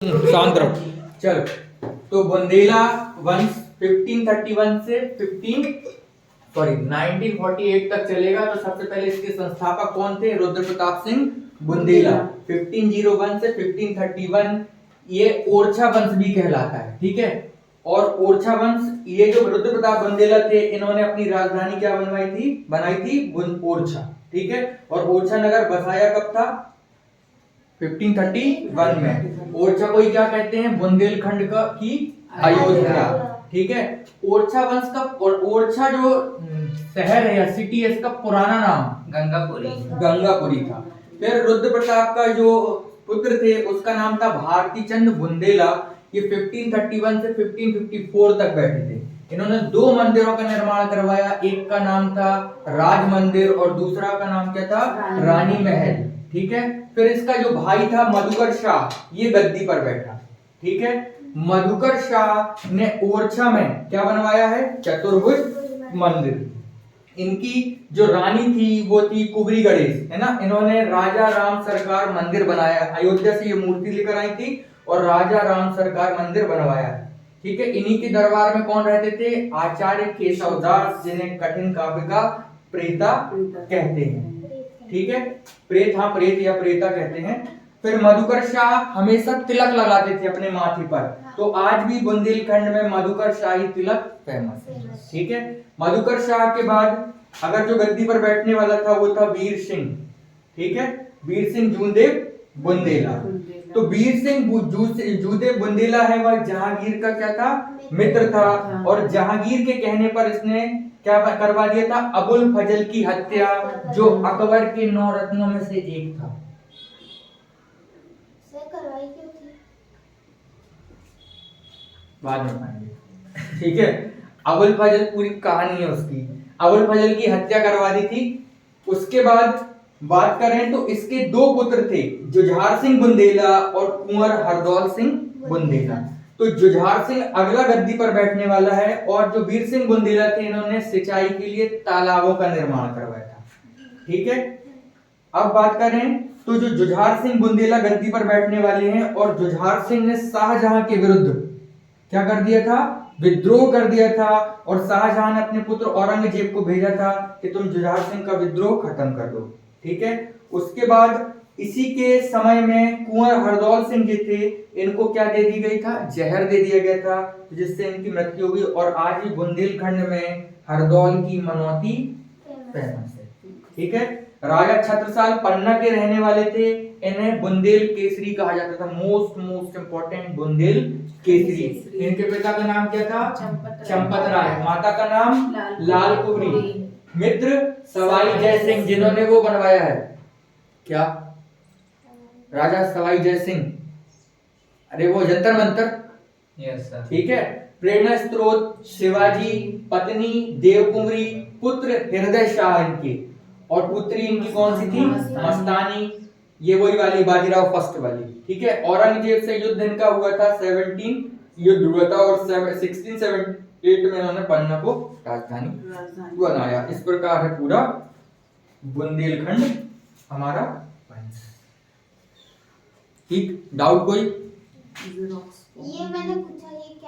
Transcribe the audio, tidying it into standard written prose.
शांत रहो। चलो, तो बुंदेला वंश 1531 से 1948 तक चलेगा। तो सबसे पहले इसके संस्थापक कौन थे? रुद्र प्रताप सिंह बुंदेला। 1501 से 1531 ये ओरछा वंश भी कहलाता है, ठीक है। और ओरछा वंश, ये जो रुद्र प्रताप बुंदेला थे, इन्होंने अपनी राजधानी क्या बनाई थी ओरछा, ठीक है। और ओरछा नगर बसाया कब था? 1531 में। ओरछा को ही क्या कहते हैं? बुंदेलखंड की अयोध्या, ठीक है। ओरछा वंश का, और ओरछा जो शहर है या सिटी है, इसका पुराना नाम गंगापुरी था। फिर रुद्र प्रताप का जो पुत्र थे उसका नाम था भारती चंद बुंदेला। ये 1531 से 1554 तक बैठे थे। इन्होंने 2 मंदिरों का निर्माण करवाया। एक का नाम था राज मंदिर और दूसरा का नाम क्या था? रानी महल, ठीक है। फिर इसका जो भाई था मधुकर शाह, ये गद्दी पर बैठा, ठीक है। मधुकर शाह ने ओरछा में क्या बनवाया है? चतुर्भुज मंदिर। इनकी जो रानी थी वो थी कुबरी गणेश, है ना। इन्होंने राजा राम सरकार मंदिर बनाया। अयोध्या से ये मूर्ति लेकर आई थी और राजा राम सरकार मंदिर बनवाया, ठीक है। इन्हीं के दरबार में कौन रहते थे? आचार्य केशवदास, जिन्हें कठिन काव्य का प्रेता कहते हैं, ठीक है। प्रेत, हाँ, प्रेत या प्रेता कहते हैं। फिर मधुकर शाह हमेशा तिलक लगाते थे अपने माथे पर। तो आज भी बुंदेलखंड में मधुकर शाही तिलक फेमस है, ठीक है। मधुकर शाह के बाद अगर जो गद्दी पर बैठने वाला था वो था वीर सिंह, ठीक है। वीर सिंह जूदेव बुंदेला। तो वीर सिंह जूदेव बुंदेला है, वह जहांगीर का क्या था? मित्र था। और जहांगीर के कहने पर इसने क्या करवा दिया था? अबुल फजल की हत्या, जो अकबर के 9 रत्नों में से एक था। बाद में पाएंगे, ठीक है। अबुल फजल, पूरी कहानी है उसकी। अबुल फजल की हत्या करवा दी थी। उसके बाद बात करें तो इसके 2 पुत्र थे, जुझार सिंह बुंदेला और कुंवर हरदौल सिंह बुंदेला। तो जुझार सिंह अगला गद्दी पर बैठने वाला है। और जो वीर सिंह बुंदेला थे, इन्होंने सिंचाई के लिए तालाबों का निर्माण करवाया था, ठीक है। अब बात करें तो जो जुझार सिंह बुंदेला गद्दी पर बैठने वाले हैं, और जुझार सिंह ने शाहजहां के विरुद्ध क्या कर दिया था? विद्रोह कर दिया था। और शाहजहां ने अपने पुत्र औरंगजेब को भेजा था कि तुम जुझार सिंह का विद्रोह खत्म कर दो, ठीक है। उसके बाद इसी के समय में कुंवर हरदौल सिंह जी थे, इनको क्या दे दी गई था? जहर दे दिया गया था, जिससे इनकी मृत्यु हो गई। और आज भी बुंदेलखंड में हरदौल की मनौती फेमस है, ठीक है। राजा छत्रसाल पन्ना के रहने वाले थे। इन्हें बुंदेल केसरी कहा जाता था। Most important, Bundel Kesari. इनके पिता का नाम क्या था? चंपत राय। माता का नाम लाल कुबरी। मित्र सवाई जय सिंह, जिन्होंने वो बनवाया है क्या? राजा सवाई जय सिंह, अरे वो जंतर मंतर, यस सर, ठीक है। प्रेरणा स्त्रोत शिवाजी, पत्नी देवकुमारी, पुत्र हृदय शाह इनके, और पुत्री इनकी कौन सी थी? मस्तानी। ये वही वाली बाजीराव फर्स्ट वाली, ठीक है। औरंगजेब से युद्ध इनका हुआ था, 17 युद्ध हुआ था। और 1678 में इन्होंने पन्ना को राजधानी बनाया। इस प्रकार है पूरा बुंदेलखंड हमारा। ठीक, डाउट कोई? ये मैंने